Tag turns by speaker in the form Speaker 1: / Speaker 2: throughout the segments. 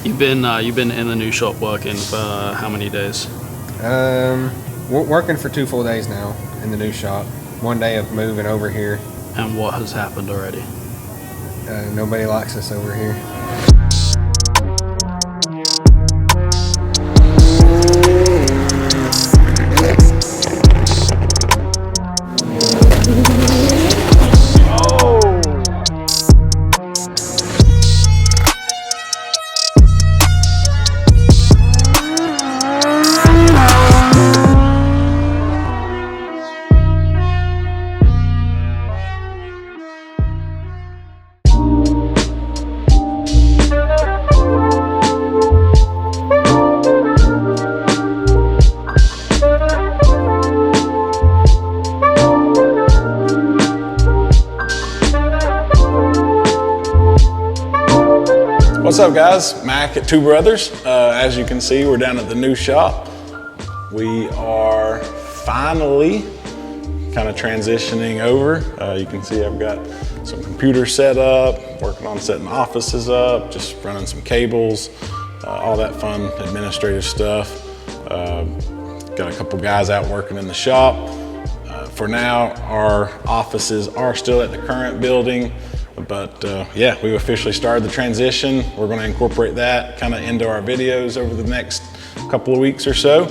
Speaker 1: You've been in the new shop working for how many days?
Speaker 2: Working for 2 full days now in the new shop. 1 day of moving over here.
Speaker 1: And what has happened already?
Speaker 2: Nobody likes us over here.
Speaker 3: What's up, guys? Mac at Two Brothers. As you can see, we're down at the new shop. We are finally kind of transitioning over. You can see I've got some computers set up, working on setting offices up, just running some cables, all that fun administrative stuff. Got a couple guys out working in the shop. For now, our offices are still at the current building. But yeah, we've officially started the transition. We're going to incorporate that kind of into our videos over the next couple of weeks or so.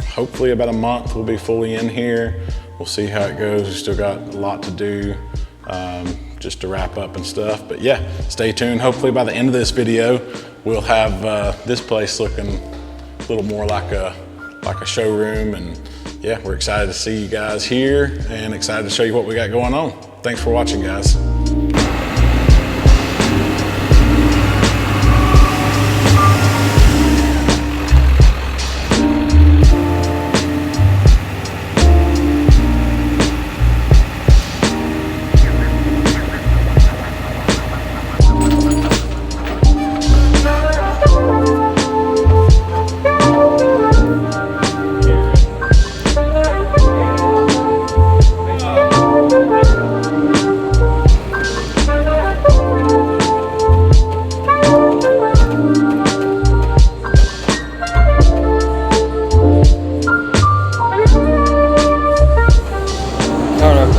Speaker 3: Hopefully about a month we'll be fully in here. We'll see how it goes. We've still got a lot to do just to wrap up and stuff. But yeah, stay tuned. Hopefully by the end of this video, we'll have this place looking a little more like a showroom. And yeah, we're excited to see you guys here and excited to show you what we got going on. Thanks for watching, guys.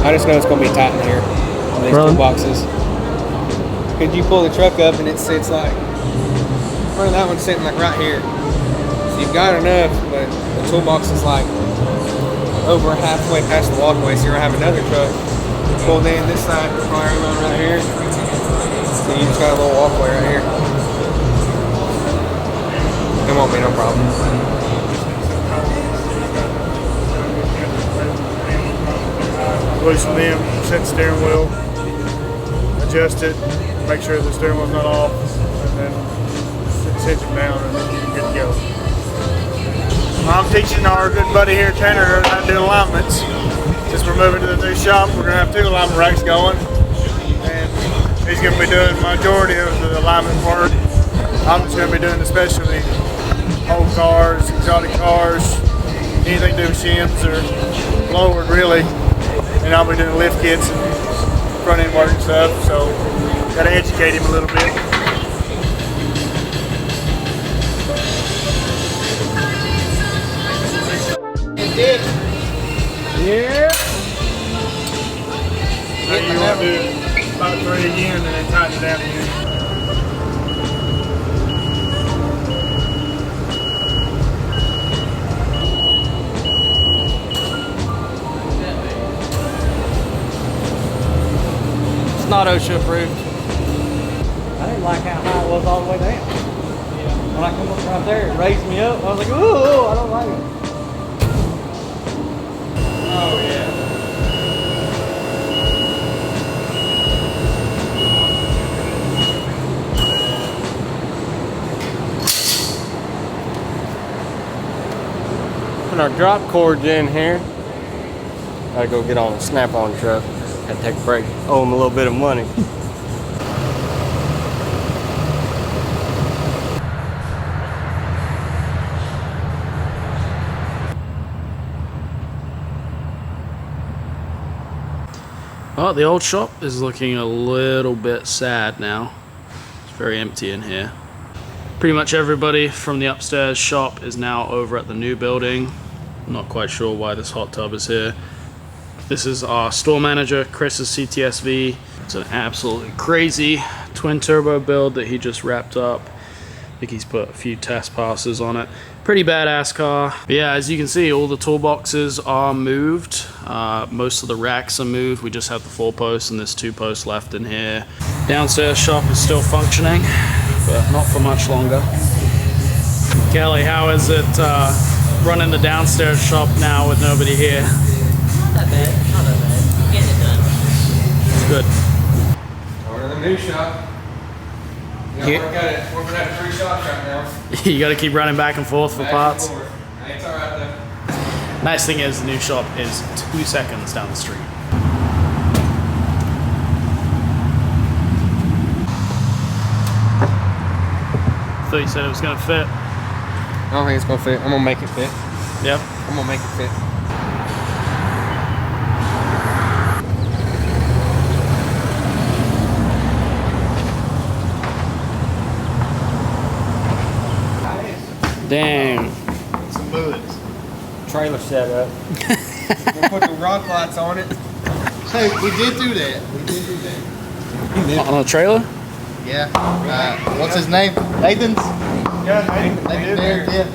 Speaker 2: I just know it's gonna be tight in here on these toolboxes. Could you pull the truck up and it sits like, or that one's sitting like right here. So you've got enough, but the toolbox is like over halfway past the walkway. So you're gonna have another truck pulled in this side, probably around right here. So you just got a little walkway right here. It won't be no problem.
Speaker 4: Loosen them, set the steering wheel, adjust it, make sure the steering wheel's not off, and then sit it down and then you're good to go. I'm teaching our good buddy here, Tanner, how to do alignments. Since we're moving to the new shop, we're going to have 2 alignment racks going, and he's going to be doing the majority of the alignment work. I'm just going to be doing the specialty, old cars, exotic cars, anything to do with shims or lowered really. And I'll be doing lift kits and front end work and stuff, so got to educate him a little bit.
Speaker 2: Yeah.
Speaker 4: Now you want to do about 3 again and then tighten it down again.
Speaker 2: Not OSHA approved. I didn't like how high it was all the way down. When I come up right there, it raised me up. I was like, ooh, I don't like it. Oh yeah. Put our drop cords in here. Gotta go get on a Snap-on truck. Had to take a break. Owe him a little bit of money.
Speaker 1: Well, the old shop is looking a little bit sad now. It's very empty in here. Pretty much everybody from the upstairs shop is now over at the new building. I'm not quite sure why this hot tub is here. This is our store manager, Chris's CTS-V. It's an absolutely crazy twin turbo build that he just wrapped up. I think he's put a few test passes on it. Pretty badass car. But yeah, as you can see, all the toolboxes are moved. Most of the racks are moved. We just have the 4 posts and there's 2 posts left in here. Downstairs shop is still functioning, but not for much longer. Kelly, how is it running the downstairs shop now with nobody here?
Speaker 5: Not that bad, not that bad. Getting it done.
Speaker 1: It's good.
Speaker 2: Over to the new shop.
Speaker 1: Here-
Speaker 2: We're gonna have 3 shops right now.
Speaker 1: You gotta keep running back and forth for parts.
Speaker 2: Back and forth. It's all right though.
Speaker 1: Nice thing is the new shop is 2 seconds down the street. Thought you said it was gonna fit.
Speaker 2: I don't think it's gonna fit. I'm gonna make it fit.
Speaker 1: Yep.
Speaker 2: I'm gonna make it fit.
Speaker 1: Dang.
Speaker 2: Some bullets. Trailer setup. We'll put the rock lights on it.
Speaker 6: Hey, we did do that. We did do that.
Speaker 1: On a trailer?
Speaker 6: Yeah. What's his name? Nathan's?
Speaker 4: Yeah, hey,
Speaker 6: Nathan Baird, yeah.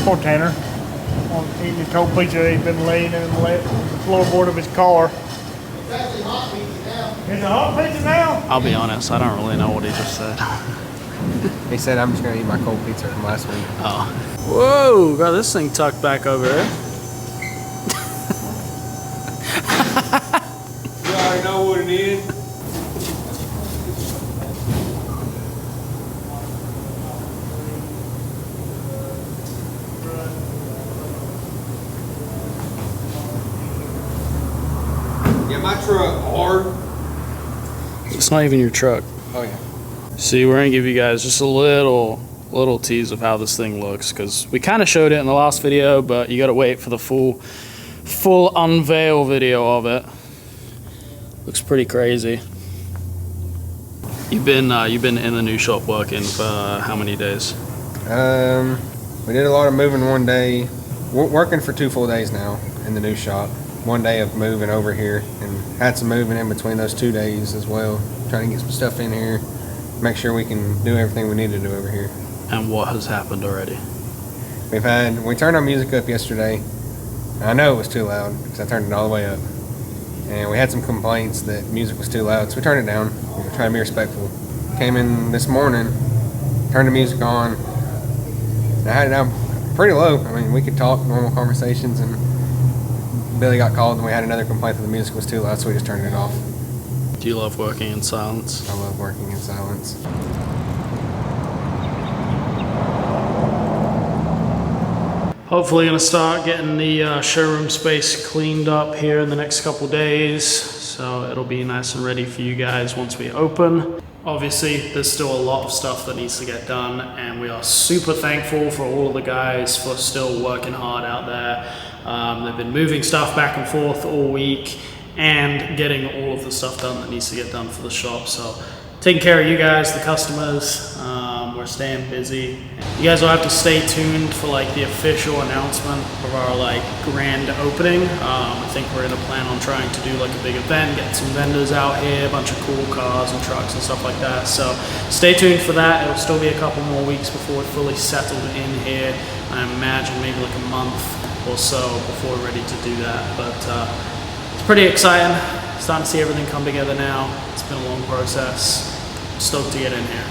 Speaker 4: poor Tanner. On eating the cold pizza he's been laying in the floorboard of his car.
Speaker 6: It's actually hot pizza now.
Speaker 4: Is it hot pizza now?
Speaker 1: I'll be honest, I don't really know what he just said.
Speaker 2: He said I'm just gonna eat my cold pizza from last week.
Speaker 1: Oh. Whoa, got this thing tucked back over here.
Speaker 2: You already know what it is. Yeah, my truck hard.
Speaker 1: It's not even your truck.
Speaker 2: Oh yeah.
Speaker 1: See, we're gonna give you guys just a little tease of how this thing looks, because we kind of showed it in the last video, but you gotta wait for the full unveil video of it. Looks pretty crazy. You've been in the new shop working for how many days?
Speaker 2: We did a lot of moving one day. We're working for 2 full days now in the new shop. 1 day of moving over here, and had some moving in between those 2 days as well. Trying to get some stuff in here, make sure we can do everything we need to do over here.
Speaker 1: And what has happened already?
Speaker 2: We turned our music up yesterday. I know it was too loud because I turned it all the way up. And we had some complaints that music was too loud, so we turned it down. We were trying to be respectful. Came in this morning, turned the music on. And I had it down pretty low. I mean, we could talk normal conversations, and Billy got called and we had another complaint that the music was too loud, so we just turned it off.
Speaker 1: Do you love working in silence?
Speaker 2: I love working in silence.
Speaker 1: Hopefully gonna start getting the showroom space cleaned up here in the next couple days, so it'll be nice and ready for you guys once we open. Obviously, there's still a lot of stuff that needs to get done, and we are super thankful for all of the guys for still working hard out there. They've been moving stuff back and forth all week and getting all of the stuff done that needs to get done for the shop. So taking care of you guys, the customers. We're staying busy. You guys will have to stay tuned for like the official announcement of our like grand opening. I think we're gonna plan on trying to do like a big event, get some vendors out here, a bunch of cool cars and trucks and stuff like that. So stay tuned for that. It'll still be a couple more weeks before we're fully settled in here. I imagine maybe like a month or so before we're ready to do that. But it's pretty exciting. Starting to see everything come together now. It's been a long process. Stoked to get in here.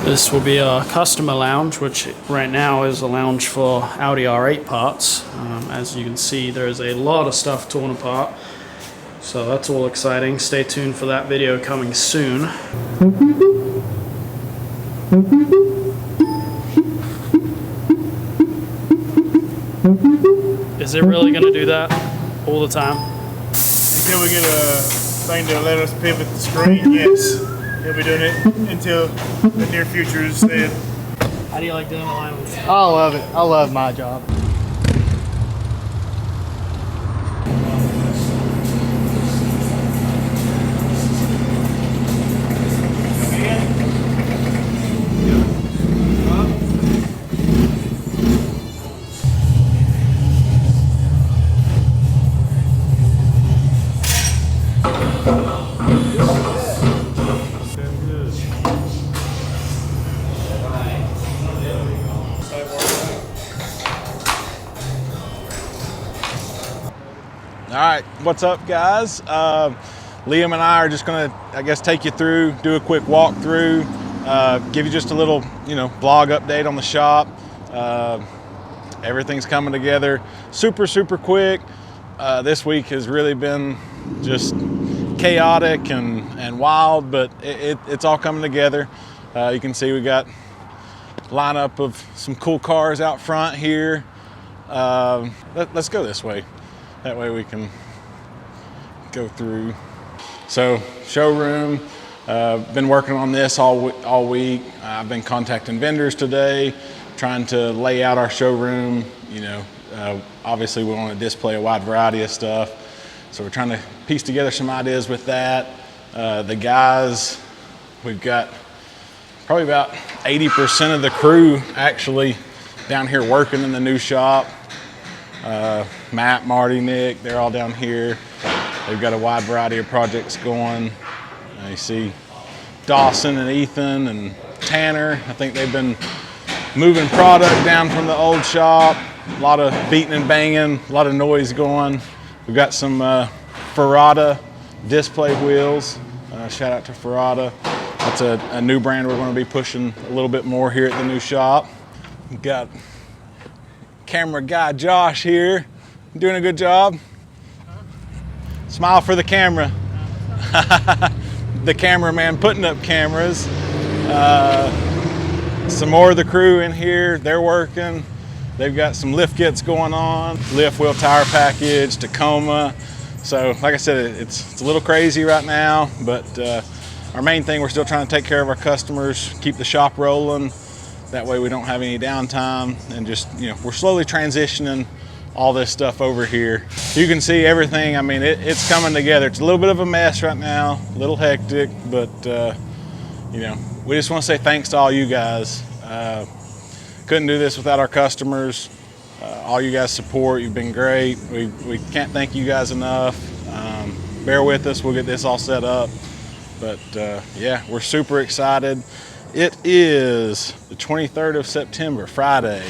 Speaker 1: This will be a customer lounge, which right now is a lounge for Audi R8 parts. As you can see, there's a lot of stuff torn apart. So that's all exciting. Stay tuned for that video coming soon. Is it really gonna do that all the time?
Speaker 4: Until we get a thing to let us pivot the screen, yes. He'll be doing it until the near future is said.
Speaker 1: How do you like doing alignments?
Speaker 6: I love it. I love my job.
Speaker 3: What's up, guys? Liam and I are just gonna, I guess, take you through, do a quick walkthrough, give you just a little, vlog update on the shop. Everything's coming together super quick. This week has really been just chaotic and wild, but it's all coming together. You can see we got a lineup of some cool cars out front here. Let's go this way. That way we can go through. So showroom, been working on this all week. I've been contacting vendors today, trying to lay out our showroom. Obviously we want to display a wide variety of stuff. So we're trying to piece together some ideas with that. The guys, we've got probably about 80% of the crew actually down here working in the new shop. Matt, Marty, Nick, they're all down here. They've got a wide variety of projects going. You see Dawson and Ethan and Tanner. I think they've been moving product down from the old shop. A lot of beating and banging, a lot of noise going. We've got some Ferrata display wheels. Shout out to Ferrata. That's a new brand we're going to be pushing a little bit more here at the new shop. We've got camera guy Josh here, doing a good job. Smile for the camera. The cameraman putting up cameras. Some more of the crew in here, they're working. They've got some lift kits going on, lift wheel tire package, Tacoma. So like I said, it's a little crazy right now, but our main thing, we're still trying to take care of our customers, keep the shop rolling. That way we don't have any downtime, and just, we're slowly transitioning all this stuff over here. You can see everything. I mean, it's coming together. It's a little bit of a mess right now, a little hectic, but we just want to say thanks to all you guys. Couldn't do this without our customers. All you guys' support, you've been great. We can't thank you guys enough. Bear with us, we'll get this all set up. But yeah, we're super excited. It is the 23rd of September, Friday.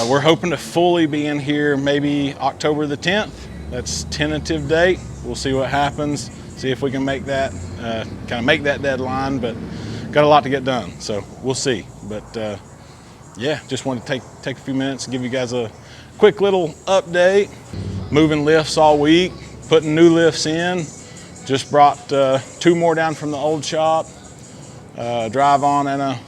Speaker 3: We're hoping to fully be in here maybe October the 10th. That's tentative date. We'll see what happens. See if we can make that, kind of make that deadline, but got a lot to get done, so we'll see. But yeah, just wanted to take a few minutes and give you guys a quick little update. Moving lifts all week, putting new lifts in. Just brought 2 more down from the old shop. Drive on and a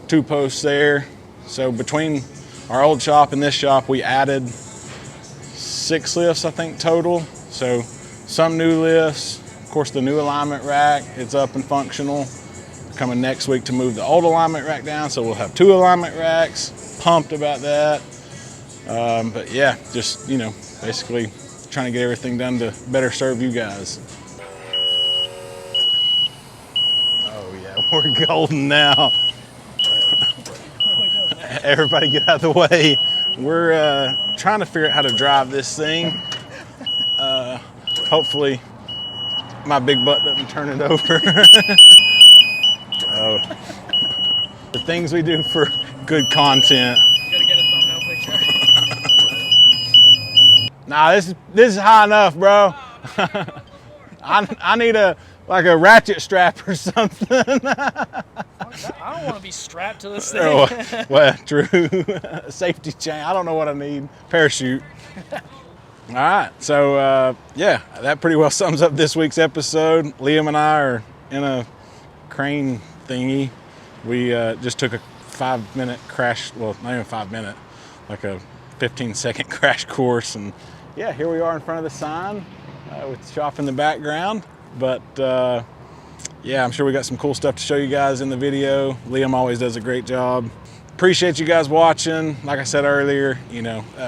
Speaker 3: 2-post there. So between our old shop and this shop, we added 6 lifts, I think, total. So some new lifts. Of course, the new alignment rack, it's up and functional. Coming next week to move the old alignment rack down, so we'll have 2 alignment racks. Pumped about that. But yeah, just, basically trying to get everything done to better serve you guys. Oh yeah, we're golden now. Everybody get out of the way. We're trying to figure out how to drive this thing. Hopefully my big butt doesn't turn it over. The things we do for good content.
Speaker 2: You gotta get a thumbnail picture.
Speaker 3: Nah, this is high enough, bro. I need a ratchet strap or something.
Speaker 7: I don't want to be strapped to this thing.
Speaker 3: Oh, well, true. Safety chain. I don't know what I need. Parachute. All right. So yeah, that pretty well sums up this week's episode. Liam and I are in a crane thingy. We just took a 5-minute crash. Well, not even 5 minute, like a 15-second crash course. And yeah, here we are in front of the sign with the shop in the background. But yeah, I'm sure we got some cool stuff to show you guys in the video. Liam always does a great job. Appreciate you guys watching. Like I said earlier,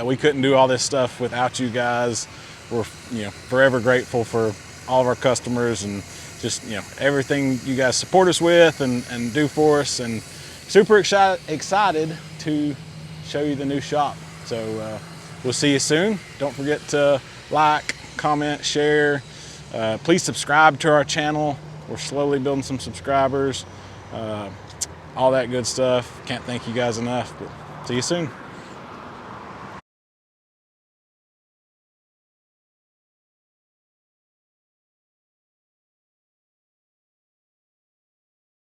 Speaker 3: we couldn't do all this stuff without you guys. We're forever grateful for all of our customers and just everything you guys support us with and do for us, and super excited to show you the new shop. So we'll see you soon. Don't forget to like, comment, share. Please subscribe to our channel. We're slowly building some subscribers. All that good stuff. Can't thank you guys enough, but see you soon.